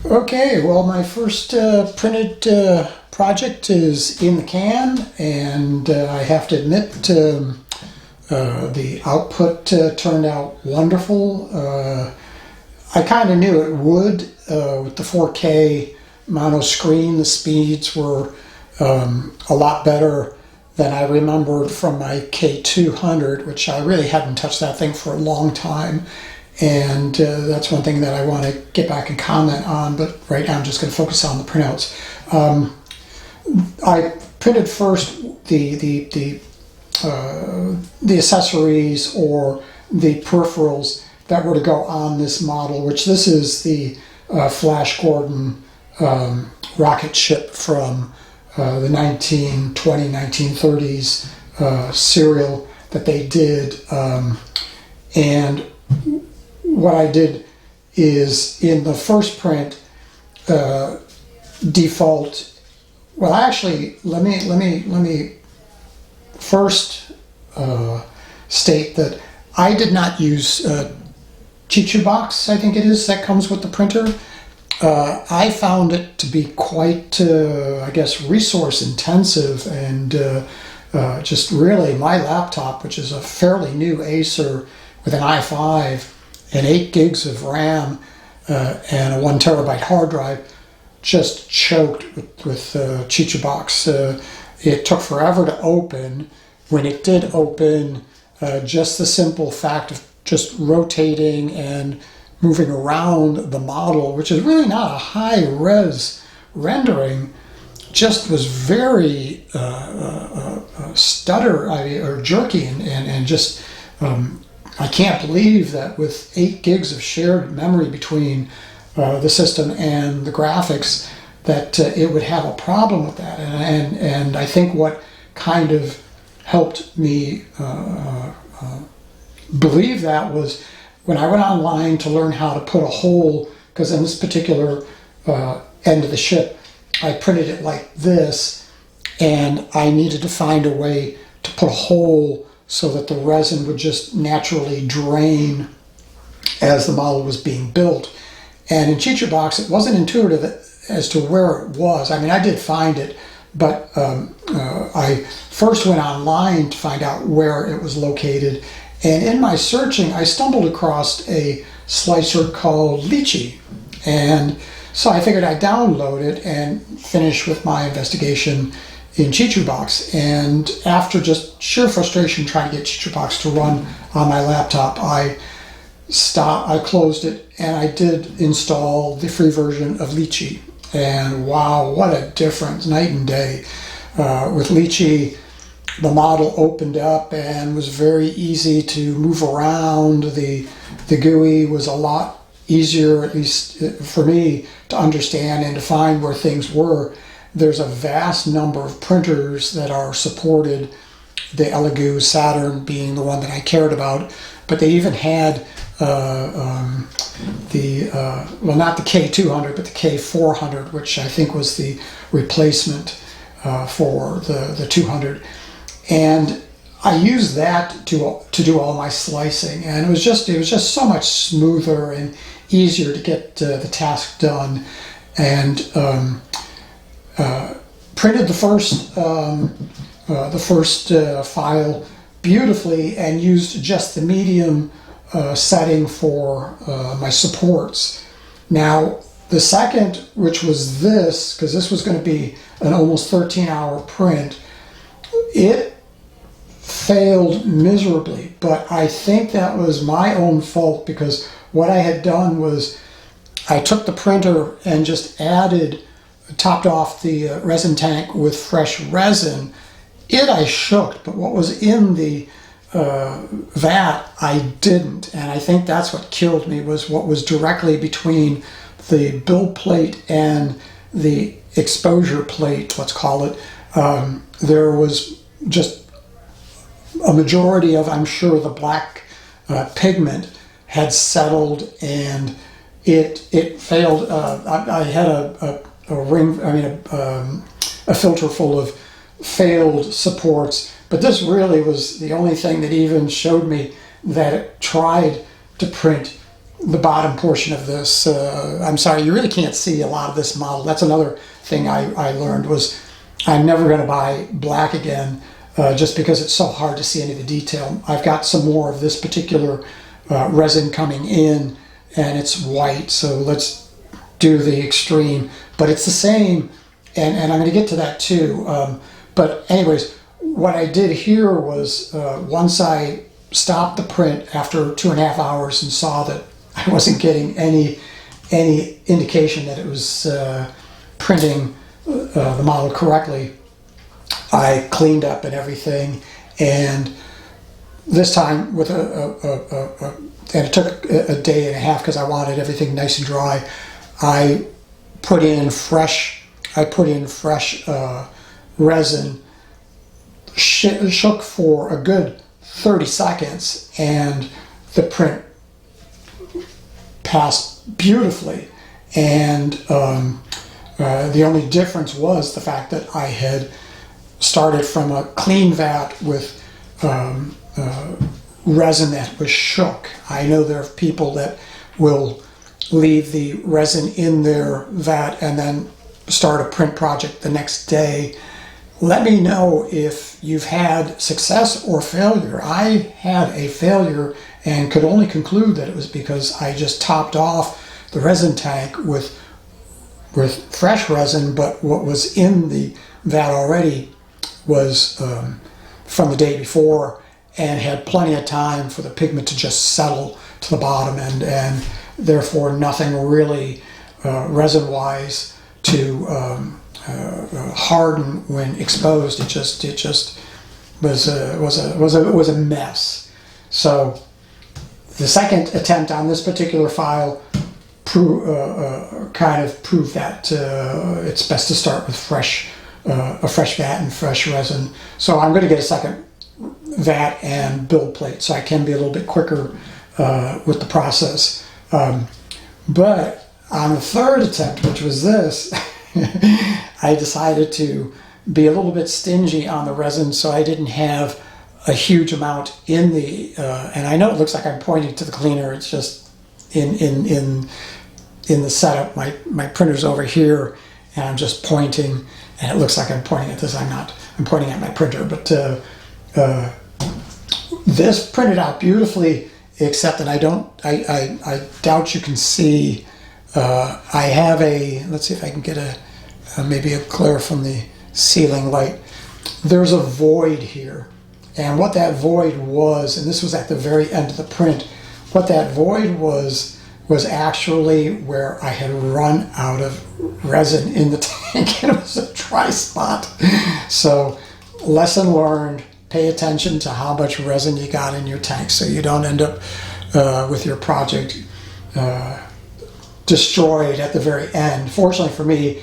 Okay, well, my first printed project is in the can, and I have to admit the output turned out wonderful. I kind of knew it would. With the 4K mono screen, the speeds were a lot better than I remembered from my K200, which I really hadn't touched that thing for a long time. And that's one thing that I want to get back and comment on, but right now I'm just going to focus on the printouts. I printed first the accessories or the peripherals that were to go on this model, which this is the Flash Gordon rocket ship from the 1920, 1930s serial that they did. And what I did is in the first print default. Well, actually, let me first state that I did not use Chichu box. I think it is that comes with the printer. I found it to be quite, I guess, resource intensive, and just really my laptop, which is a fairly new Acer with an i5 and 8 gigs of RAM and a 1 terabyte hard drive, just choked with Chichu box. It took forever to open. When it did open, just the simple fact of just rotating and moving around the model, which is really not a high-res rendering, just was very stutter or jerky and just I can't believe that with 8 gigs of shared memory between the system and the graphics that it would have a problem with that. And I think what kind of helped me believe that was when I went online to learn how to put a hole, because in this particular end of the ship, I printed it like this, and I needed to find a way to put a hole so that the resin would just naturally drain as the model was being built. And in Chichu box, it wasn't intuitive as to where it was. I mean, I did find it, but I first went online to find out where it was located. And in my searching, I stumbled across a slicer called Lychee. And so I figured I'd download it and finish with my investigation in Chichu box. And after just sheer frustration trying to get Chichu box to run on my laptop, I closed it, and I did install the free version of Lychee. And wow, what a difference, night and day. With Lychee, the model opened up and was very easy to move around. The GUI was a lot easier, at least for me, to understand and to find where things were. There's a vast number of printers that are supported, the Elegoo Saturn being the one that I cared about, but they even had well, not the K200, but the K400, which I think was the replacement for the 200. And I used that to do all my slicing, and it was just so much smoother and easier to get the task done. And printed the first file beautifully and used just the medium setting for my supports. Now the second, which was this, because this was going to be an almost 13-hour print, it failed miserably, but I think that was my own fault, because what I had done was I took the printer and just topped off the resin tank with fresh resin. I shook, but what was in the vat I didn't, and I think that's what killed me, was what was directly between the build plate and the exposure plate, let's call it. There was just a majority of, I'm sure, the black pigment had settled, and it failed. I had a filter full of failed supports, but this really was the only thing that even showed me that it tried to print the bottom portion of this. I'm sorry, you really can't see a lot of this model. That's another thing I learned was I'm never going to buy black again just because it's so hard to see any of the detail. I've got some more of this particular resin coming in, and it's white, so let's do the extreme. But it's the same, and I'm going to get to that too. But anyways, what I did here was once I stopped the print after 2.5 hours and saw that I wasn't getting any indication that it was printing the model correctly, I cleaned up and everything, and this time with and it took a day and a half because I wanted everything nice and dry. I put in fresh resin, shook for a good 30 seconds, and the print passed beautifully. And the only difference was the fact that I had started from a clean vat with resin that was shook. I know there are people that will leave the resin in their vat and then start a print project the next day. Let me know if you've had success or failure. I had a failure and could only conclude that it was because I just topped off the resin tank with fresh resin, but what was in the vat already was from the day before and had plenty of time for the pigment to just settle to the bottom, and therefore nothing really resin-wise to harden when exposed. It just was a mess. So the second attempt on this particular file kind of proved that it's best to start with a fresh vat and fresh resin. So I'm going to get a second vat and build plate so I can be a little bit quicker with the process. But on the third attempt, which was this, I decided to be a little bit stingy on the resin, so I didn't have a huge amount in the, and I know it looks like I'm pointing to the cleaner, it's just in the setup, my printer's over here, and I'm just pointing, and it looks like I'm pointing at this. I'm not, I'm pointing at my printer, but this printed out beautifully, except that I doubt you can see. I have a, let's see if I can get maybe a glare from the ceiling light. There's a void here, and what that void was, and this was at the very end of the print, what that void was actually where I had run out of resin in the tank, and it was a dry spot. So lesson learned, pay attention to how much resin you got in your tank so you don't end up with your project destroyed at the very end. Fortunately for me,